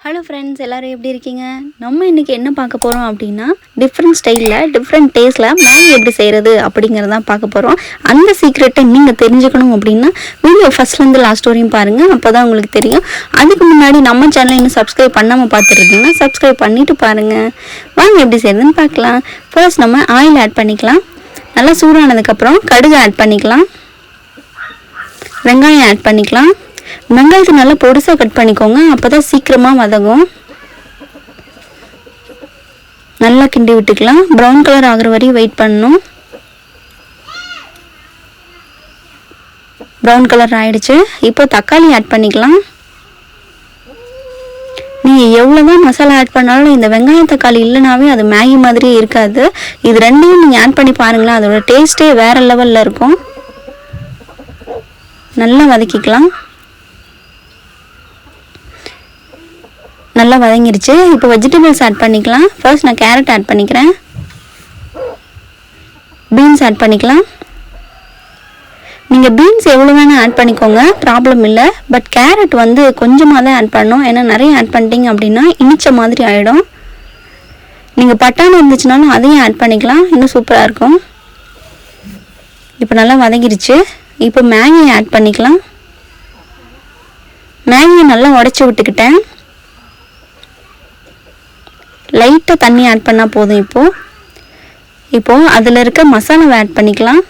Hello friends, எல்லோரும் எப்படி இருக்கீங்க? நம்ம இன்றைக்கி என்ன பார்க்க போகிறோம் அப்படின்னா, டிஃப்ரெண்ட் ஸ்டைலில் டிஃப்ரெண்ட் டேஸ்ட்டில் மேகி எப்படி செய்கிறது அப்படிங்கிறதான் பார்க்க போகிறோம். அந்த சீக்ரெட்டை நீங்கள் தெரிஞ்சுக்கணும் அப்படின்னா வீடியோ ஃபஸ்ட்லேருந்து லாஸ்ட் வரையும் பாருங்கள், அப்போ தான் உங்களுக்கு தெரியும். அதுக்கு முன்னாடி நம்ம சேனலை இன்னும் சப்ஸ்கிரைப் பண்ணாமல் பார்த்துருந்தீங்கன்னா சப்ஸ்கிரைப் பண்ணிவிட்டு பாருங்கள். வாங்க எப்படி செய்கிறதுன்னு பார்க்கலாம். ஃபர்ஸ்ட் நம்ம ஆயில் ஆட் பண்ணிக்கலாம். நல்லா சூடானதுக்கப்புறம் கடுகு ஆட் பண்ணிக்கலாம். வெங்காயம் ஆட் பண்ணிக்கலாம். வெங்காயத்தை நல்லா பொடிசாக கட் பண்ணிக்கோங்க, அப்போ தான் சீக்கிரமாக வதங்கும். நல்லா கிண்டி விட்டுக்கலாம். ப்ரௌன் கலர் ஆகிற வரையும் வெயிட் பண்ணணும். ப்ரௌன் கலர் ஆகிடுச்சு. இப்போ தக்காளி ஆட் பண்ணிக்கலாம். நீங்கள் எவ்வளோ தான் மசாலா ஆட் பண்ணாலும் இந்த வெங்காயம் தக்காளி இல்லைனாவே அது மேகி மாதிரியே இருக்காது. இது ரெண்டையும் நீங்கள் ஆட் பண்ணி பாருங்களேன், அதோட டேஸ்ட்டே வேறு லெவலில் இருக்கும். நல்லா வதக்கிக்கலாம். நல்லா வதங்கிருச்சு. இப்போ வெஜிடபிள்ஸ் ஆட் பண்ணிக்கலாம். ஃபர்ஸ்ட் நான் கேரட் ஆட் பண்ணிக்கிறேன். பீன்ஸ் ஆட் பண்ணிக்கலாம். நீங்கள் பீன்ஸ் எவ்வளோ வேணால் ஆட் பண்ணிக்கோங்க, ப்ராப்ளம் இல்லை. பட் கேரட் வந்து கொஞ்சமாக தான் ஆட் பண்ணணும், ஏன்னா நிறைய ஆட் பண்ணிட்டீங்க அப்படின்னா இனிச்ச மாதிரி ஆகிடும். நீங்கள் பட்டாணி இருந்துச்சுனாலும் அதையும் ஆட் பண்ணிக்கலாம், இன்னும் சூப்பராக இருக்கும். இப்போ நல்லா வதங்கிருச்சு. இப்போ மேகியை ஆட் பண்ணிக்கலாம். மேகியை நல்லா உடச்சி விட்டுக்கிட்டேன். லைட்டாக தண்ணி ஆட் பண்ணால் போதும். இப்போது அதில் இருக்க மசாலாவை ஆட் பண்ணிக்கலாம்.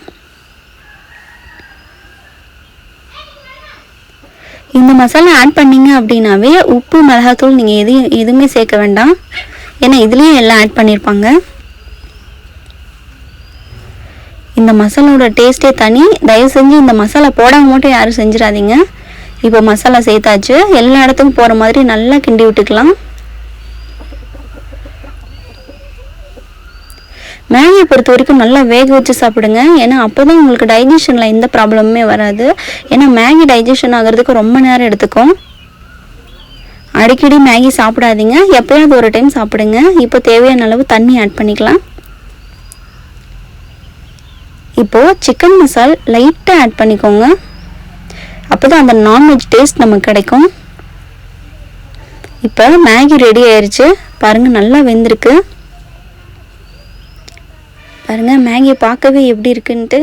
இந்த மசாலா ஆட் பண்ணிங்க அப்படின்னாவே உப்பு மிளகாத்தூள் நீங்கள் எதுவுமே சேர்க்க வேண்டாம், ஏன்னா இதுலேயும் எல்லாம் ஆட் பண்ணியிருப்பாங்க. இந்த மசாலாவோட டேஸ்ட்டே தனி. தயவு செஞ்சு இந்த மசாலா போடாமல் மட்டும் யாரும் செஞ்சிடாதீங்க. இப்போ மசாலா சேர்த்தாச்சு. எல்லா இடத்துக்கும் போகிற மாதிரி நல்லா கிண்டி விட்டுக்கலாம். மேகியை பொறுத்த வரைக்கும் நல்லா வேக வச்சு சாப்பிடுங்க, ஏன்னா அப்போ தான் உங்களுக்கு டைஜஷனில் எந்த ப்ராப்ளமுமே வராது. ஏன்னா மேகி டைஜஷன் ஆகிறதுக்கு ரொம்ப நேரம் எடுத்துக்கும். அடிக்கடி மேகி சாப்பிடாதீங்க, எப்போயாவது ஒரு டைம் சாப்பிடுங்க. இப்போ தேவையான அளவு தண்ணி ஆட் பண்ணிக்கலாம். இப்போது சிக்கன் மசால் லைட்டாக ஆட் பண்ணிக்கோங்க, அப்போ தான் அந்த நான்வெஜ் டேஸ்ட் நமக்கு கிடைக்கும். இப்போ மேகி ரெடி ஆயிடுச்சு. பாருங்கள், நல்லா வெந்திருக்கு. பாருங்கள் மேகியை பார்க்கவே எப்படி இருக்குன்ட்டு,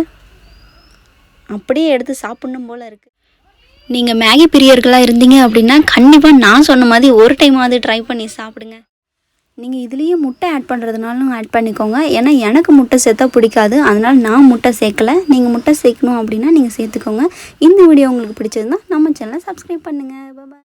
அப்படியே எடுத்து சாப்பிட்ணும் போல் இருக்குது. நீங்கள் மேகி பிரியர்களாக இருந்தீங்க அப்படின்னா கண்டிப்பாக நான் சொன்ன மாதிரி ஒரு டைமாவது ட்ரை பண்ணி சாப்பிடுங்க. நீங்கள் இதுலேயே முட்டை ஆட் பண்ணுறதுனாலும் ஆட் பண்ணிக்கோங்க, ஏன்னா எனக்கு முட்டை சேர்த்தா பிடிக்காது, அதனால் நான் முட்டை சேர்க்கலை. நீங்கள் முட்டை சேர்க்கணும் அப்படின்னா நீங்கள் சேர்த்துக்கோங்க. இந்த வீடியோ உங்களுக்கு பிடிச்சிருந்தா நம்ம சேனலை சப்ஸ்கிரைப் பண்ணுங்கள். பாய்.